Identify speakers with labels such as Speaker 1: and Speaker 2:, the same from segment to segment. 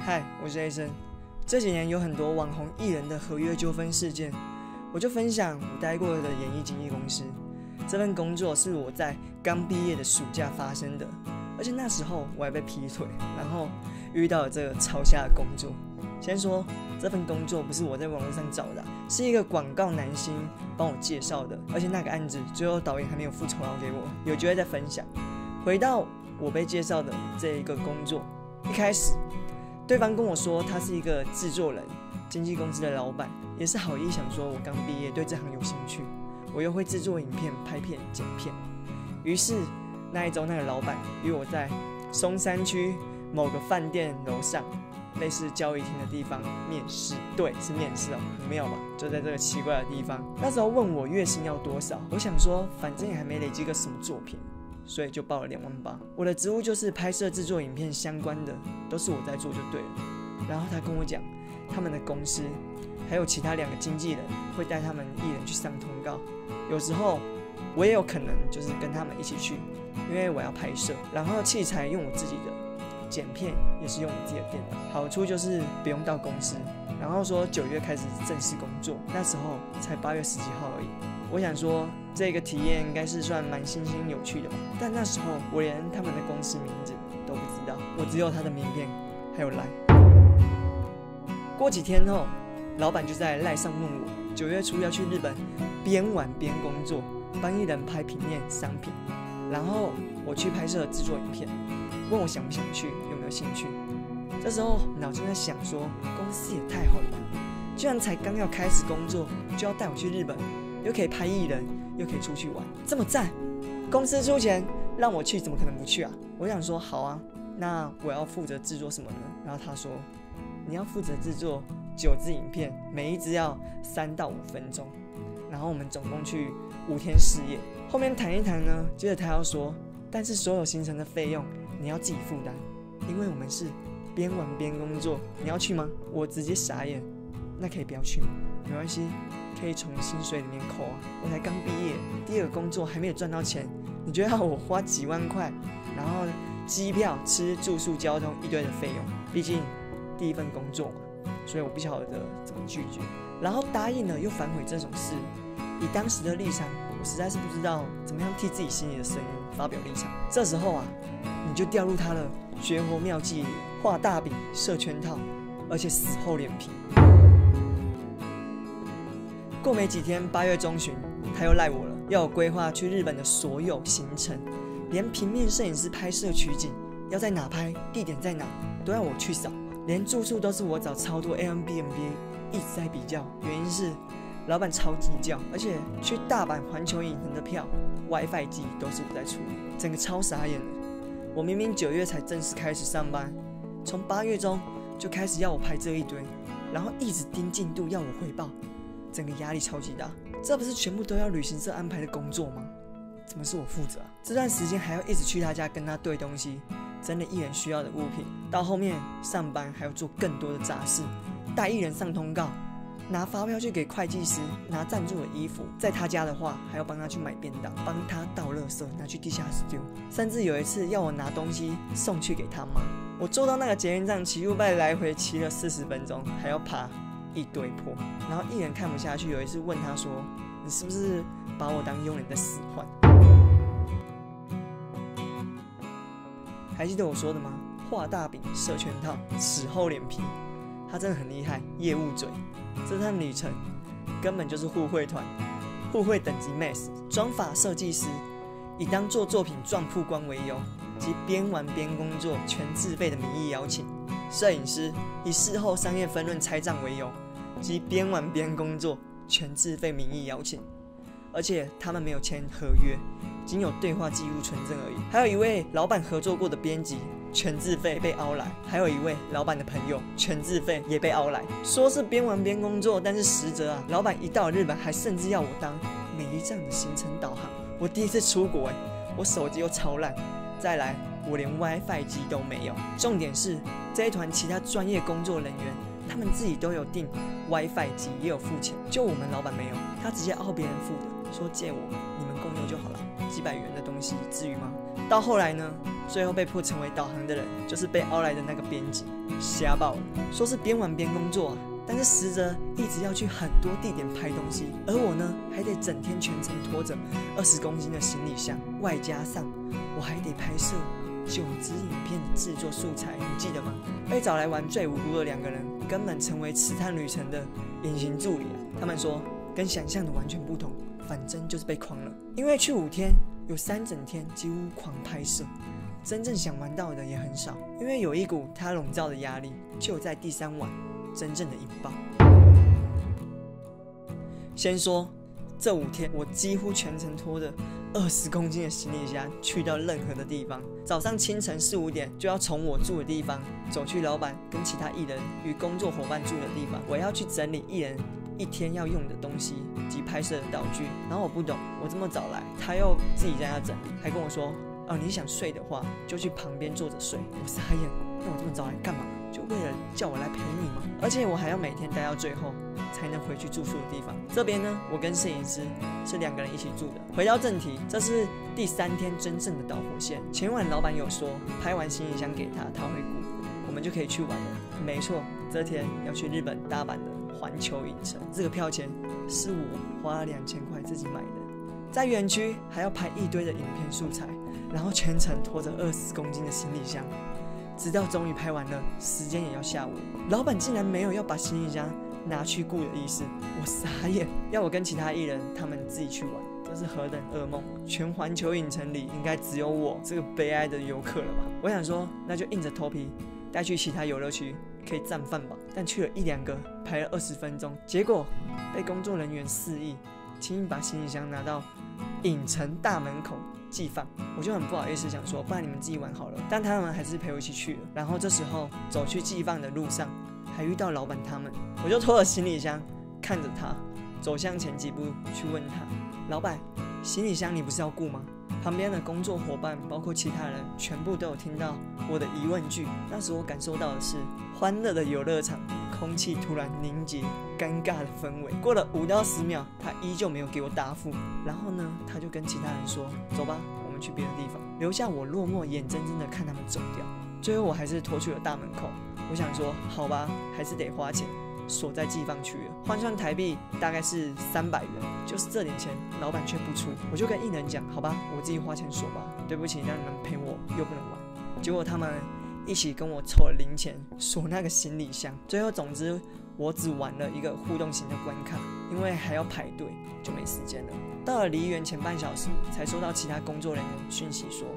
Speaker 1: 嗨，我是 A 生。这几年有很多网红艺人的合约纠纷事件，我就分享我待过的演艺经纪公司。这份工作是我在刚毕业的暑假发生的，而且那时候我还被劈腿，然后遇到了这个超瞎的工作。先说这份工作不是我在网络上找的，是一个广告男星帮我介绍的，而且那个案子最后导演还没有付酬劳给我，有机会再分享。回到我被介绍的这一个工作，一开始对方跟我说他是一个制作人，经纪公司的老板，也是好意想说我刚毕业对这行有兴趣，我又会制作影片、拍片、剪片。于是那一周那个老板约我在松山区某个饭店楼上类似交易厅的地方面试，对，是面试哦，很妙吧？就在这个奇怪的地方。那时候问我月薪要多少，我想说反正也还没累积个什么作品，所以就报了2万8。我的职务就是拍摄、制作影片相关的，都是我在做就对了。然后他跟我讲，他们的公司还有其他2个经纪人会带他们艺人去上通告，有时候我也有可能就是跟他们一起去，因为我要拍摄，然后器材用我自己的。剪片也是用我自己的电脑，好处就是不用到公司。然后说9月开始正式工作，那时候才8月10几号而已。我想说这个体验应该是算蛮新鲜有趣的吧，但那时候我连他们的公司名字都不知道，我只有他的名片还有 LINE。过几天后，老板就在 LINE 上问我9月初要去日本边玩边工作，帮艺人拍平面商品，然后我去拍摄制作影片。问我想不想去，有没有兴趣？这时候脑筋在想说，公司也太好了吧！居然才刚要开始工作，就要带我去日本，又可以拍艺人，又可以出去玩，这么赞！公司出钱让我去，怎么可能不去啊？我想说好啊，那我要负责制作什么呢？然后他说，你要负责制作9支影片，每一支要3到5分钟，然后我们总共去5天4夜。后面谈一谈呢，接着他要说，但是所有行程的费用你要自己负担，因为我们是边玩边工作，你要去吗？我直接傻眼，那可以不要去吗？没关系，可以从薪水里面扣啊。我才刚毕业，第2个工作还没有赚到钱，你觉得要我花几万块，然后机票、吃、住宿、交通一堆的费用？毕竟第1份工作嘛，所以我不晓得怎么拒绝。然后答应了又反悔这种事，以当时的立场，我实在是不知道怎么样替自己心里的声音发表立场。这时候啊，你就掉入他的绝活妙计里，画大饼、设圈套，而且死厚脸皮。过没几天，8月中旬，他又赖我了，要我规划去日本的所有行程，连平面摄影师拍摄取景要在哪拍、地点在哪，都要我去扫，连住宿都是我找超多 Airbnb， 一直在比较。原因是老板超计较，而且去大阪环球影城的票、WiFi 机都是我在出，整个超傻眼的。我明明9月才正式开始上班，从8月中就开始要我拍这一堆，然后一直盯进度要我汇报，整个压力超级大。这不是全部都要旅行社安排的工作吗？怎么是我负责啊？这段时间还要一直去他家跟他对东西，整理艺人需要的物品。到后面上班还要做更多的杂事，带艺人上通告，拿发票去给会计师，拿赞助的衣服，在他家的话还要帮他去买便当，帮他倒垃圾拿去地下室丢，甚至有一次要我拿东西送去给他妈。我坐到那个捷运站骑500来回骑了40分钟，还要爬一堆坡。然后艺人看不下去，有一次问他说，你是不是把我当佣人在使唤？还记得我说的吗？画大饼、设圈套、死厚脸皮，他真的很厉害，业务嘴。这趟旅程根本就是互惠团，互惠等级 Max， 妆发设计师以当做作品赚曝光为由，及边玩边工作全自费的名义邀请；摄影师以事后商业分润拆账为由，及边玩边工作全自费名义邀请。而且他们没有签合约，仅有对话记录存证而已。还有一位老板合作过的编辑全自费被凹来，还有一位老板的朋友全自费也被凹来，说是边玩边工作，但是实则啊，老板一到日本还甚至要我当每一站的行程导航。我第一次出国我手机又超烂，再来我连 WiFi 机都没有。重点是这一团其他专业工作人员，他们自己都有订 WiFi 机，也有付钱，就我们老板没有，他直接凹别人付的，说借我，你们共用就好了，几百元的东西至于吗？到后来呢，最后被迫成为导航的人就是被凹来的那个编辑，瞎爆了，说是边玩边工作啊。但是实则一直要去很多地点拍东西，而我呢还得整天全程拖着20公斤的行李箱，外加上我还得拍摄9支影片的制作素材，你记得吗？被找来玩最无辜的2个人，根本成为此趟旅程的隐形助理啊！他们说跟想象的完全不同，反正就是被诓了。因为去5天，有3整天几乎狂拍摄，真正想玩到的也很少，因为有一股他笼罩的压力，就在第3晚真正的引爆。先说这5天，我几乎全程拖着20公斤的行李箱去到任何的地方。早上清晨4、5点就要从我住的地方走去老板跟其他艺人与工作伙伴住的地方，我要去整理艺人1天要用的东西及拍摄的道具。然后我不懂，我这么早来，他又自己在那整理，还跟我说：“哦，你想睡的话就去旁边坐着睡。”我傻眼，那我这么早来干嘛？就为了叫我来陪你吗？而且我还要每天待到最后才能回去住宿的地方。这边呢，我跟摄影师是2个人一起住的。回到正题，这是第3天真正的导火线。前晚老板有说，拍完行李箱给他，他会顾，我们就可以去玩了。没错，这天要去日本大阪的环球影城，这个票钱是我花了2000块自己买的。在园区还要拍一堆的影片素材，然后全程拖着20公斤的行李箱。直到终于拍完了，时间也要下午，老板竟然没有要把行李箱拿去顾的意思，我傻眼，要我跟其他艺人他们自己去玩，这是何等噩梦！全环球影城里应该只有我这个悲哀的游客了吧？我想说，那就硬着头皮带去其他游乐区可以暂饭吧。但去了1、2个，排了20分钟，结果被工作人员示意，请你把行李箱拿到影城大门口寄放。我就很不好意思想说，不然你们自己玩好了，但他们还是陪我一起去了。然后这时候走去寄放的路上，还遇到老板他们，我就拖着行李箱看着他，走向前几步去问他：“老板，行李箱你不是要顾吗？”旁边的工作伙伴，包括其他人，全部都有听到我的疑问句。那时我感受到的是欢乐的游乐场，空气突然凝结，尴尬的氛围。过了5到10秒，他依旧没有给我答复。然后呢，他就跟其他人说：“走吧，我们去别的地方。”留下我落寞，眼睁睁的看他们走掉。最后我还是拖去了大门口。我想说，好吧，还是得花钱。锁在寄放区了，换算台币大概是300元，就是这点钱，老板却不出。我就跟艺人讲，好吧，我自己花钱锁吧，对不起，让你们陪我又不能玩。结果他们一起跟我凑了零钱锁那个行李箱。最后总之我只玩了一个互动型的关卡，因为还要排队，就没时间了。到了离园前半小时，才收到其他工作人员讯息说，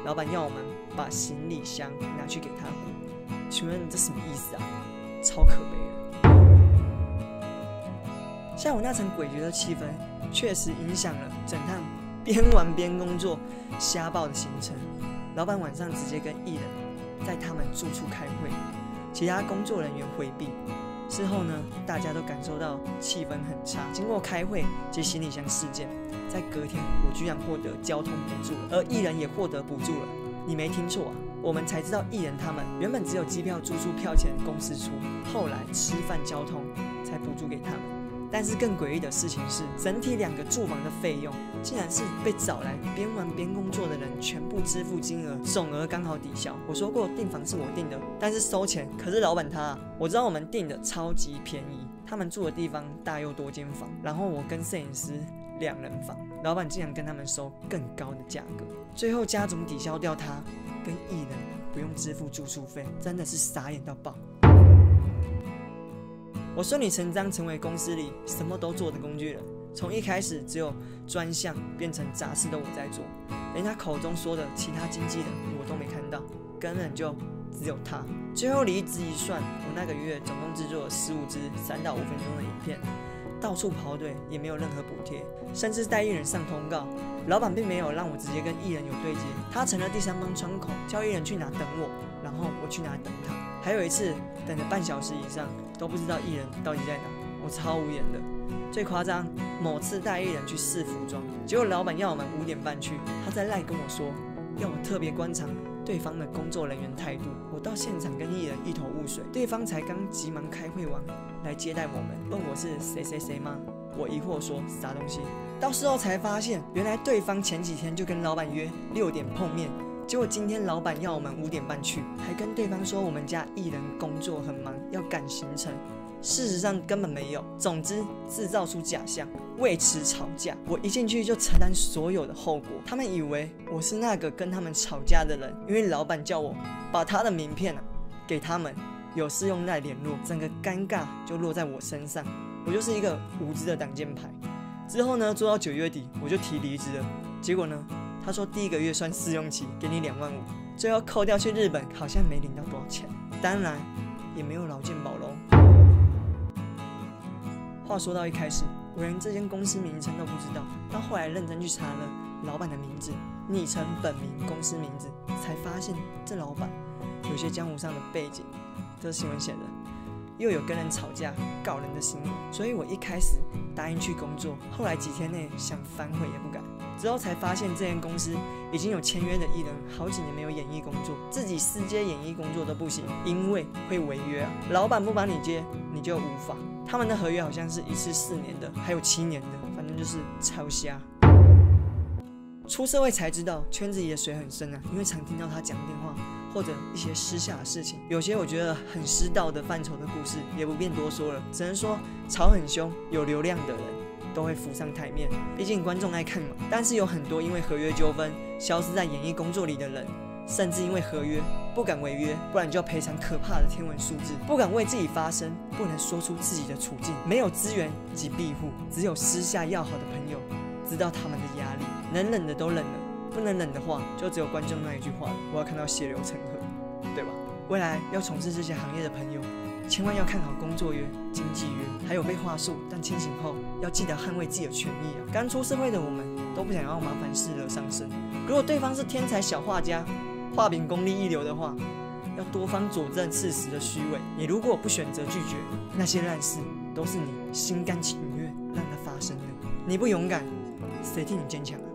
Speaker 1: 老板要我们把行李箱拿去给他顾。请问这什么意思啊？超可悲的。下午那层诡谲的气氛，确实影响了整趟边玩边工作瞎爆的行程。老板晚上直接跟艺人在他们住处开会，其他工作人员回避。事后呢，大家都感受到气氛很差。经过开会及行李箱事件，在隔天我居然获得交通补助了，而艺人也获得补助了。你没听错啊，我们才知道艺人他们原本只有机票、住宿票钱公司出，后来吃饭、交通才补助给他们。但是更诡异的事情是，整体2个住房的费用，竟然是被找来边玩边工作的人全部支付金额，总额刚好抵消。我说过订房是我订的，但是收钱可是老板他我知道我们订的超级便宜，他们住的地方大又多间房，然后我跟摄影师2人房，老板竟然跟他们收更高的价格，最后家总抵消掉他跟艺人不用支付住宿费，真的是傻眼到爆。我顺理成章成为公司里什么都做的工具人，从一开始只有专项变成杂事都我在做，连他口中说的其他经纪人我都没看到，根本就只有他。最后离职一算，我那个月总共制作了15支3到5分钟的影片，到处跑腿也没有任何补贴，甚至带艺人上通告，老板并没有让我直接跟艺人有对接，他成了第3方窗口，叫艺人去哪等我，然后我去哪等他。还有一次等了半小时以上都不知道艺人到底在哪，我超无言的。最夸张，某次带艺人去试服装，结果老板要我们5点半去，他在赖跟我说要我特别观察对方的工作人员态度。我到现场跟艺人一头雾水，对方才刚急忙开会完来接待我们，问我是谁谁谁吗？我疑惑说啥东西？到事后才发现，原来对方前几天就跟老板约6点碰面，结果今天老板要我们5点半去，还跟对方说我们家艺人工作很忙，要赶行程。事实上根本没有。总之，制造出假象，为此吵架。我一进去就承担所有的后果。他们以为我是那个跟他们吵架的人，因为老板叫我把他的名片给他们，有事用赖联络。整个尴尬就落在我身上，我就是一个无知的挡箭牌。之后呢，做到9月底，我就提离职了。结果呢，他说第1个月算试用期，给你2万5，最后扣掉去日本，好像没领到多少钱，当然也没有劳健保咯。话说到一开始，我连这间公司名称都不知道，到后来认真去查了老板的名字、昵称、本名、公司名字，才发现这老板有些江湖上的背景。这是新闻写的，又有跟人吵架、告人的新闻，所以我一开始答应去工作，后来几天内想反悔也不敢。之后才发现这间公司已经有签约的艺人好几年没有演艺工作，自己私接演艺工作都不行，因为会违约啊，老板不帮你接，你就无法。他们的合约好像是一次4年的，还有7年的，反正就是超瞎。出社会才知道圈子里的水很深啊，因为常听到他讲电话或者一些私下的事情，有些我觉得很失道的范畴的故事，也不便多说了，只能说吵很凶、有流量的人都会浮上台面，毕竟观众爱看嘛。但是有很多因为合约纠纷消失在演艺工作里的人，甚至因为合约不敢违约，不然就要赔偿可怕的天文数字，不敢为自己发声，不能说出自己的处境，没有资源及庇护，只有私下要好的朋友知道他们的压力，能忍的都忍了，不能忍的话，就只有观众那一句话了：我要看到血流成河，对吧？未来要从事这些行业的朋友，千万要看好工作约、经纪约，还有被话术，但清醒后要记得捍卫自己的权益啊！刚出社会的我们都不想要麻烦事惹上身，如果对方是天才小画家，画饼功力一流的话，要多方佐证事实的虚伪。你如果不选择拒绝，那些烂事都是你心甘情愿让它发生的。你不勇敢，谁替你坚强啊？